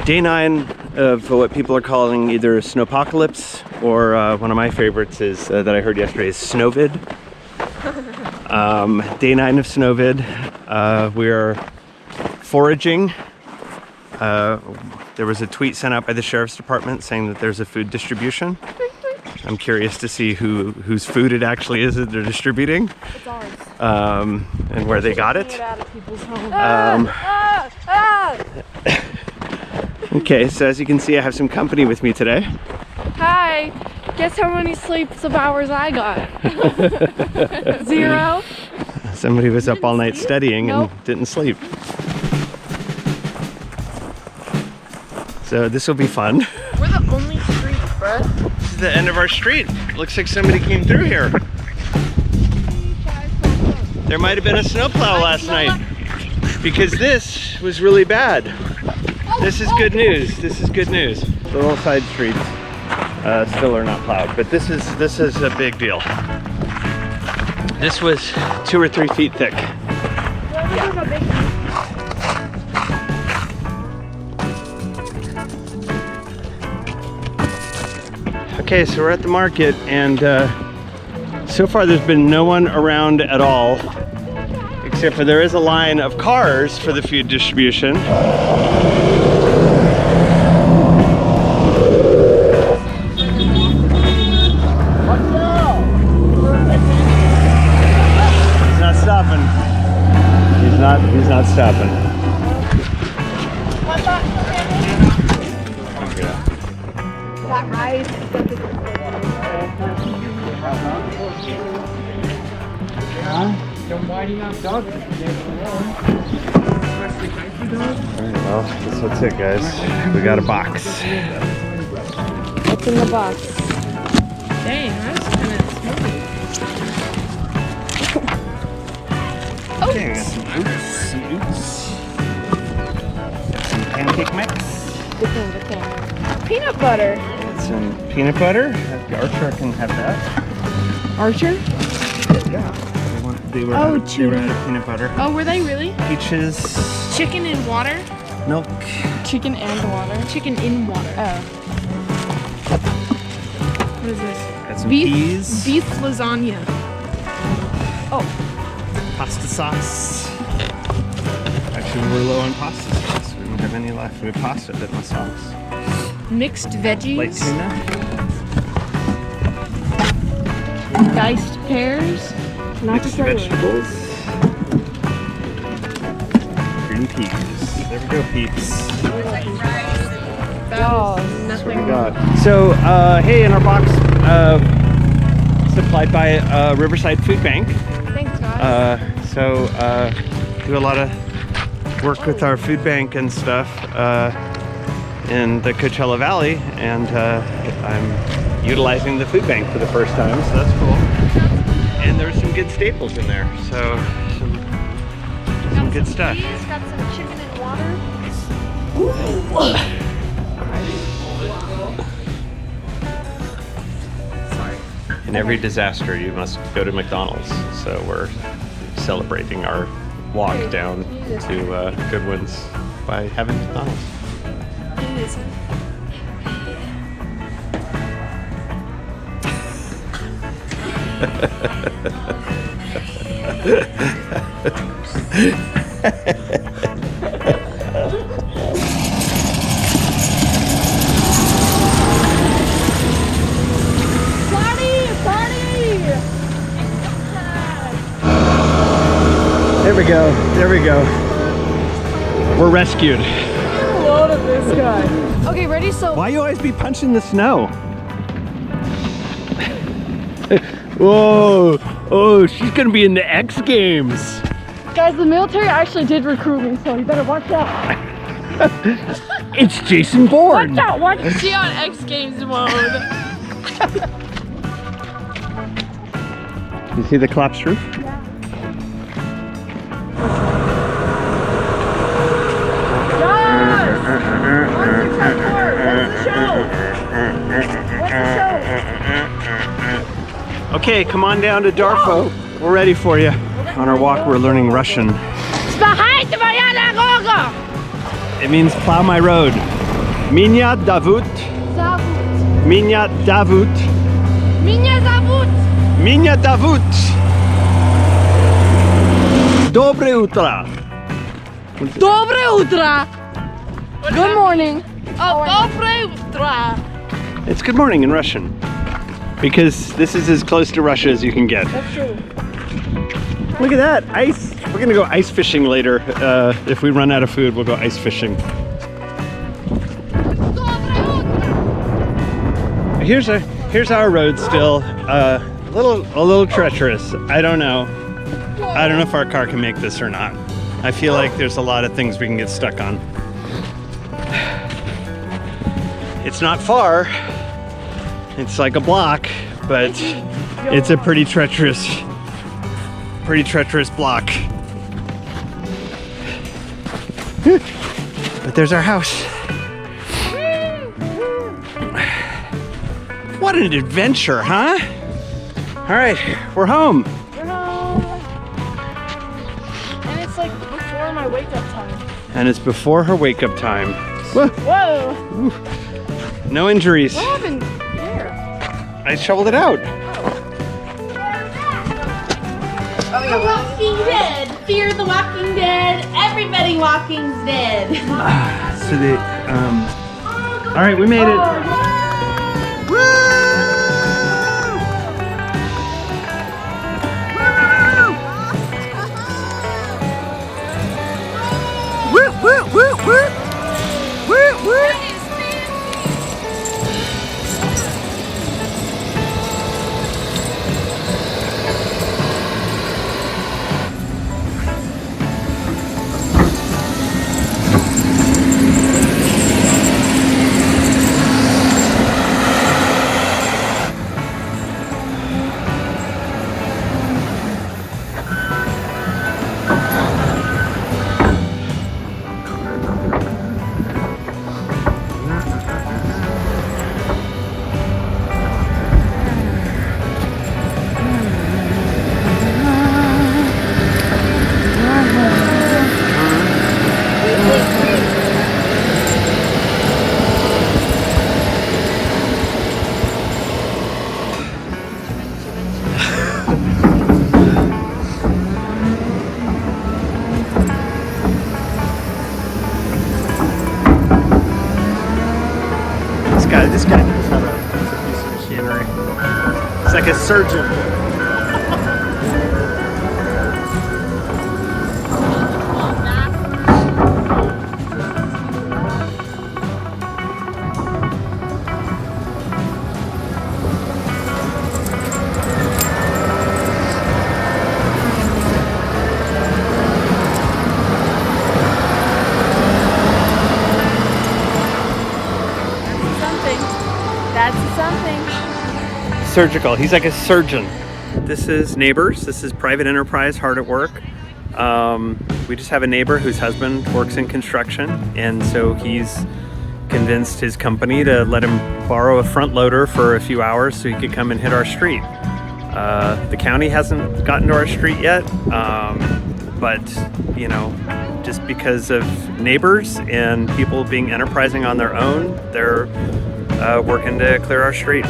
Day 9 of what people are calling either snowpocalypse or one of my favorites is that I heard yesterday is snowvid. Day 9 of snowvid. We're foraging. There was a tweet sent out by the sheriff's department saying that there's a food distribution. I'm curious to see whose food it actually is that they're distributing. It's ours. And where they got it. Out of people's homes. Okay, so as you can see, I have some company with me today. Hi. Guess how many sleeps of hours I got? 0. Somebody was up all night studying Nope. and didn't sleep. So this will be fun. We're the only street, bruh. This is the end of our street. Looks like somebody came through here. There might have been a snowplow last night because this was really bad. This is good news. This is good news. The little side streets still are not plowed, but this is a big deal. This was 2 or 3 feet thick. Okay, so we're at the market, and so far there's been no one around at all, except for there is a line of cars for the food distribution. He's not stopping. He's not stopping. That rice. Alright, well, that's it, guys. We got a box. What's in the box? Dang, that's kind of smooth. Okay, we got some oats. Some pancake mix. Good thing. Peanut butter. Got some peanut butter. Archer can have that. Archer? Yeah. They were Oh, out of peanut butter. Oh, were they really? Peaches. Chicken in water? Milk. Chicken and water? Chicken in water. Oh. What is this? Got some peas. Beef lasagna. Oh. Pasta sauce. Actually, we're low on pasta sauce. We don't have any left. We have pasta, but no sauce. Mixed veggies. Light tuna. Diced pears. Mixed vegetables. Green peas. There we go, peeps. Oh, That's what we got. So, hey, in our box, supplied by Riverside Food Bank. Thanks, guys. Do a lot of work with our food bank and stuff in the Coachella Valley, and I'm utilizing the food bank for the first time, so that's cool. And there's some good staples in there, so some good stuff. Cheese, got some chicken and water. In every disaster, you must go to McDonald's. So we're celebrating our walk down to Goodwin's by having McDonald's. There we go. There we go. We're rescued. Load of this guy. Okay, ready? So. Why you always be punching the snow? Whoa! Oh, she's gonna be in the X Games. Guys, the military actually did recruit me, so you better watch out. It's Jason Bourne. Watch out! Watch she on X Games mode. You see the collapsed roof? Okay, come on down to Darfo. We're ready for you. On our walk, we're learning Russian. It means plow my road. Minia Davut. Zawód. Minia Davut. Minia zawód. Minia Davut. Dobre utra. Dobre utra. Good morning. Oh, dobre utra. It's good morning in Russian. Because this is as close to Russia as you can get. That's true. Look at that, ice. We're gonna go ice fishing later. If we run out of food, we'll go ice fishing. Here's our road still. A little treacherous. I don't know if our car can make this or not. I feel like there's a lot of things we can get stuck on. It's not far. It's like a block, but it's a pretty treacherous block. But there's our house. What an adventure, huh? All right, we're home. We're home. And it's like before my wake up time. And it's before her wake up time. Whoa. Whoa. No injuries. What happened here? I shoveled it out. The Walking Dead. Fear the Walking Dead. Everybody Walking's dead. All right, we made it. This guy knows how to use a piece of machinery. It's like a surgeon. That's something. Surgical. He's like a surgeon. This is Neighbors. This is private enterprise, hard at work. We just have a neighbor whose husband works in construction, and so he's convinced his company to let him borrow a front loader for a few hours so he could come and hit our street. The county hasn't gotten to our street yet, but you know, just because of neighbors and people being enterprising on their own, they're working to clear our street.